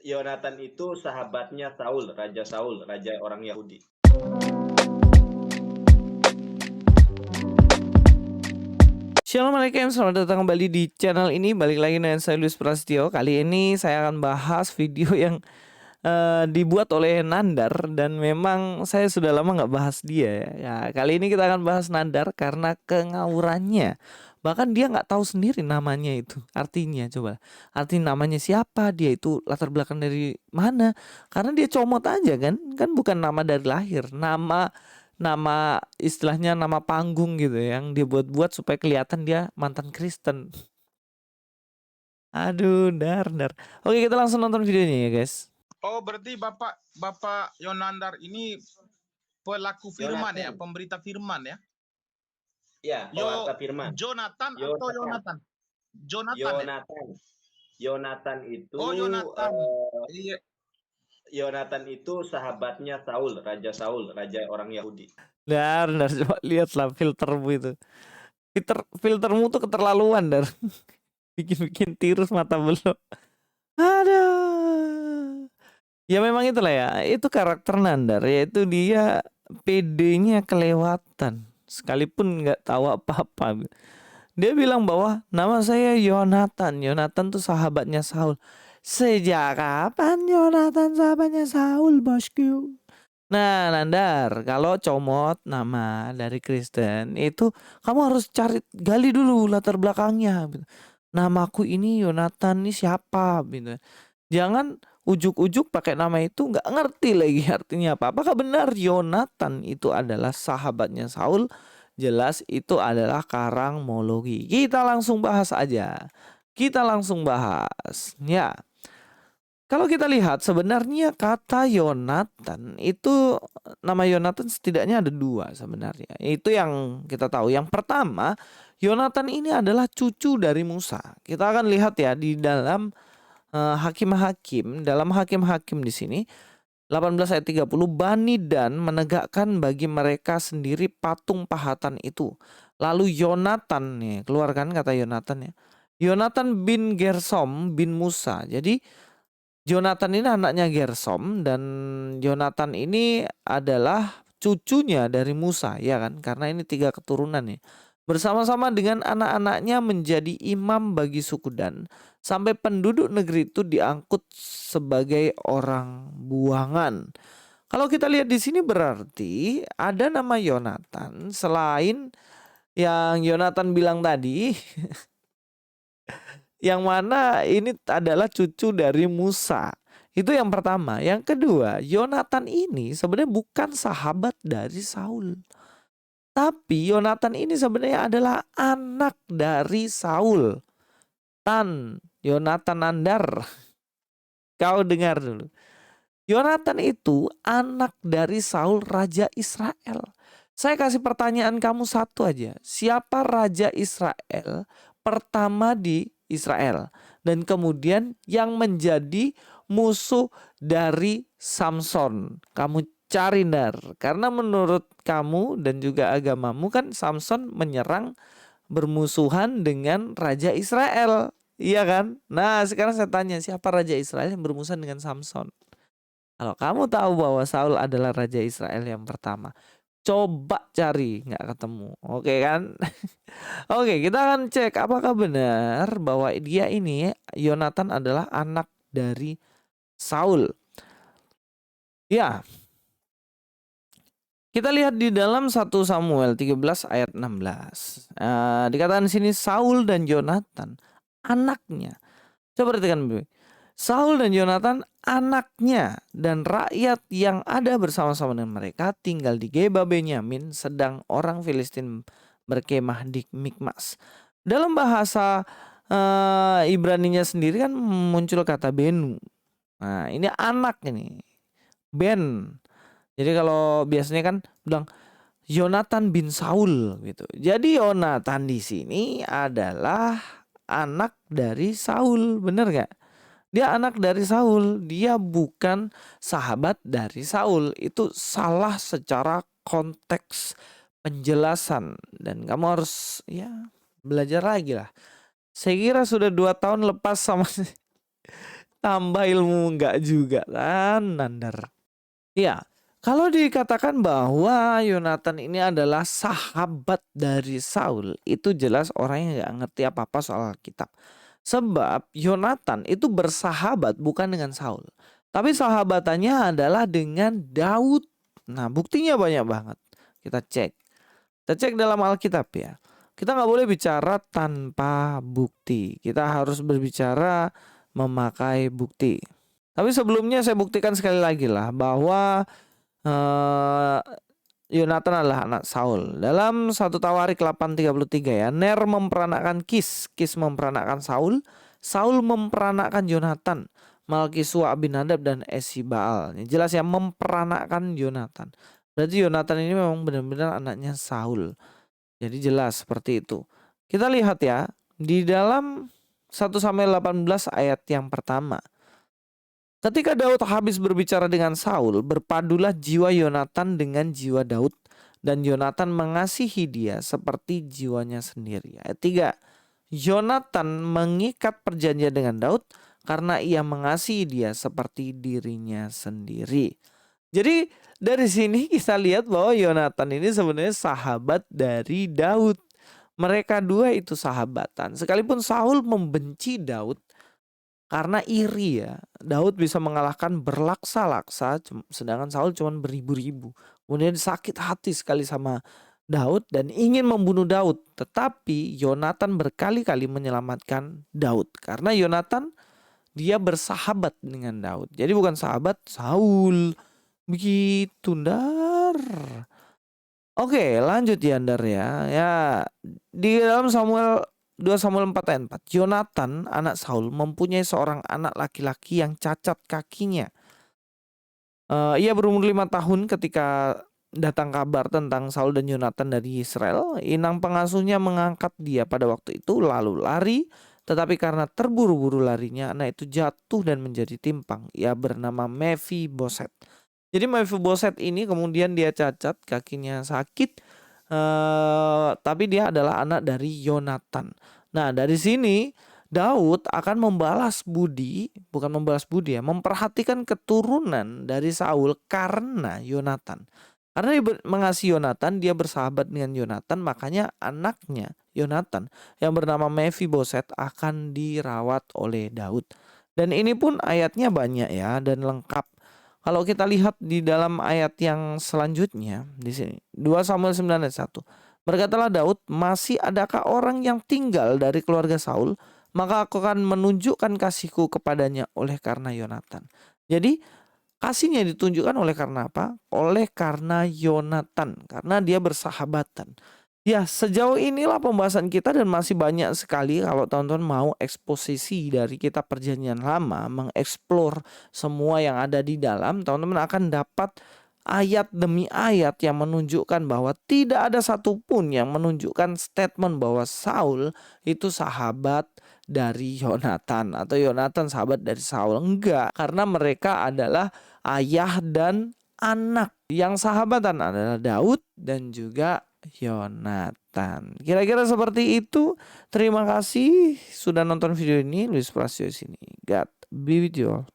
Yonatan itu sahabatnya Saul, raja orang Yahudi. Assalamualaikum, selamat datang kembali di channel ini. Balik lagi dengan saya Luis Prasetyo. Kali ini saya akan bahas video yang dibuat oleh Nandar. Dan memang saya sudah lama nggak bahas dia ya. Ya, kali ini kita akan bahas Nandar karena kengawurannya. Bahkan dia nggak tahu sendiri namanya itu. Artinya coba, arti namanya siapa, dia itu latar belakang dari mana. Karena dia comot aja kan. Kan bukan nama dari lahir. Nama istilahnya nama panggung gitu yang dia buat-buat supaya kelihatan dia mantan Kristen. Aduh, dar. Oke, kita langsung nonton videonya ya, guys. Oh, berarti Bapak Yonandar ini pelaku firman ya, Yonatan. pemberita firman ya? Ya, pewarta firman. Jonathan atau Yonatan? Jonathan ya? Yonatan itu Oh, Yonatan. Iya. Yonatan itu sahabatnya Saul, raja orang Yahudi. Dar, coba lihatlah filtermu itu. Filtermu tuh keterlaluan, Dar. Bikin tirus mata belok. Aduh. Ya memang itulah ya. Itu karakter Nandar, yaitu dia PD-nya kelewatan. Sekalipun nggak tahu apa-apa. Dia bilang bahwa nama saya Yonatan. Yonatan tuh sahabatnya Saul. Sejak kapan Yonatan sahabatnya Saul, bosku? Nah, Nandar, kalau comot nama dari Kristen itu kamu harus gali dulu latar belakangnya. Gitu. Namaku ini Yonatan, ini siapa? Gitu. Jangan ujuk-ujuk pakai nama itu nggak ngerti lagi artinya apa. Apakah benar Yonatan itu adalah sahabatnya Saul? Jelas itu adalah karangmologi. Kita langsung bahas aja. Kita langsung bahas. Ya. Kalau kita lihat sebenarnya kata Yonatan itu, nama Yonatan setidaknya ada dua sebenarnya. Itu yang kita tahu. Yang pertama, Yonatan ini adalah cucu dari Musa. Kita akan lihat ya di dalam Hakim-Hakim, dalam Hakim-Hakim di sini 18 ayat 30, Bani Dan menegakkan bagi mereka sendiri patung pahatan itu. Lalu Yonatan nih, keluarkan kata Yonatan ya. Yonatan bin Gersom bin Musa. Jadi Yonatan ini anaknya Gersom dan Yonatan ini adalah cucunya dari Musa, ya kan? Karena ini 3 keturunan ya. Bersama-sama dengan anak-anaknya menjadi imam bagi suku Dan, sampai penduduk negeri itu diangkut sebagai orang buangan. Kalau kita lihat di sini berarti ada nama Yonatan selain yang Yonatan bilang tadi. Yang mana ini adalah cucu dari Musa. Itu yang pertama. Yang kedua, Yonatan ini sebenarnya bukan sahabat dari Saul. Tapi Yonatan ini sebenarnya adalah anak dari Saul. Yonatan Nandar. Kau dengar dulu. Yonatan itu anak dari Saul, raja Israel. Saya kasih pertanyaan kamu satu aja. Siapa raja Israel pertama di Israel? Dan kemudian yang menjadi musuh dari Samson. Kamu cari, Dar. Karena menurut kamu dan juga agamamu kan Samson menyerang bermusuhan dengan raja Israel. Iya kan? Nah, sekarang saya tanya, siapa raja Israel yang bermusuhan dengan Samson? Kalau kamu tahu bahwa Saul adalah raja Israel yang pertama, coba cari, nggak ketemu. Oke kan? Oke, kita akan cek apakah benar bahwa dia ini, Yonatan, adalah anak dari Saul. Ya. Kita lihat di dalam 1 Samuel 13 ayat 16. Dikatakan di sini Saul dan Yonatan anaknya. Coba perhatikan baik. Saul dan Yonatan anaknya dan rakyat yang ada bersama-sama dengan mereka tinggal di Geba Benyamin, sedang orang Filistin berkemah di Mikmas. Dalam bahasa Ibraninya sendiri kan muncul kata Benu. Nah, ini anak ini. Ben. Jadi kalau biasanya kan bilang Yonatan bin Saul gitu. Jadi Yonatan di sini adalah anak dari Saul, bener gak? Dia anak dari Saul, dia bukan sahabat dari Saul. Itu salah secara konteks penjelasan dan kamu harus belajar lagi lah. Saya kira sudah 2 tahun lepas sama Tambah ilmu enggak juga kan, Nandar. Ya, kalau dikatakan bahwa Yonatan ini adalah sahabat dari Saul, itu jelas orang yang nggak ngerti apa-apa soal Alkitab. Sebab Yonatan itu bersahabat bukan dengan Saul, tapi sahabatannya adalah dengan Daud. Nah, buktinya banyak banget. Kita cek. Kita cek dalam Alkitab ya. Kita nggak boleh bicara tanpa bukti. Kita harus berbicara memakai bukti. Tapi sebelumnya saya buktikan sekali lagi lah bahwa Yonatan adalah anak Saul. Dalam 1 Tawarik 8:33 ya, Ner memperanakkan Kis memperanakkan Saul, Saul memperanakkan Yonatan, Malkisua, Abinadab dan Esibaal. Ini jelas ya, memperanakkan Yonatan. Berarti Yonatan ini memang benar-benar anaknya Saul. Jadi jelas seperti itu. Kita lihat ya, di dalam 1 Samuel 18 ayat yang pertama. Ketika Daud habis berbicara dengan Saul, berpadulah jiwa Yonatan dengan jiwa Daud, dan Yonatan mengasihi dia seperti jiwanya sendiri. Ayat 3. Yonatan mengikat perjanjian dengan Daud karena ia mengasihi dia seperti dirinya sendiri. Jadi dari sini kita lihat bahwa Yonatan ini sebenarnya sahabat dari Daud. Mereka dua itu sahabatan. Sekalipun Saul membenci Daud karena iri ya. Daud bisa mengalahkan berlaksa-laksa, sedangkan Saul cuma beribu-ribu. Kemudian sakit hati sekali sama Daud dan ingin membunuh Daud. Tetapi Yonatan berkali-kali menyelamatkan Daud. Karena Yonatan dia bersahabat dengan Daud. Jadi bukan sahabat Saul. Begitu, Ndar. Oke, lanjut ya, Ndar ya. Ya, di dalam 2 Samuel 4 ayat 4. Yonatan, anak Saul, mempunyai seorang anak laki-laki yang cacat kakinya. Ia berumur 5 tahun ketika datang kabar tentang Saul dan Yonatan dari Israel. Inang pengasuhnya mengangkat dia pada waktu itu lalu lari. Tetapi karena terburu-buru larinya, anak itu jatuh dan menjadi timpang. Ia bernama Mephiboset. Jadi Mephiboset ini kemudian dia cacat, kakinya sakit. Tapi dia adalah anak dari Yonatan. Nah, dari sini Daud akan membalas budi, bukan membalas budi ya, memperhatikan keturunan dari Saul karena Yonatan. Karena dia mengasihi Yonatan, dia bersahabat dengan Yonatan, makanya anaknya Yonatan yang bernama Mephiboset akan dirawat oleh Daud. Dan ini pun ayatnya banyak ya dan lengkap. Kalau kita lihat di dalam ayat yang selanjutnya di sini 2 Samuel 9 ayat 1. Berkatalah Daud, masih adakah orang yang tinggal dari keluarga Saul, maka aku akan menunjukkan kasihku kepadanya oleh karena Yonatan. Jadi kasihnya ditunjukkan oleh karena apa? Oleh karena Yonatan, karena dia bersahabatan. Ya, sejauh inilah pembahasan kita dan masih banyak sekali kalau teman-teman mau eksposisi dari kitab Perjanjian Lama, mengeksplor semua yang ada di dalam, teman-teman akan dapat ayat demi ayat yang menunjukkan bahwa tidak ada satupun yang menunjukkan statement bahwa Saul itu sahabat dari Yonatan atau Yonatan sahabat dari Saul. Enggak, karena mereka adalah ayah dan anak. Yang sahabatan adalah Daud dan juga Yonatan. Kira-kira seperti itu. Terima kasih sudah nonton video ini. Luis Prasio sini. God be with you all.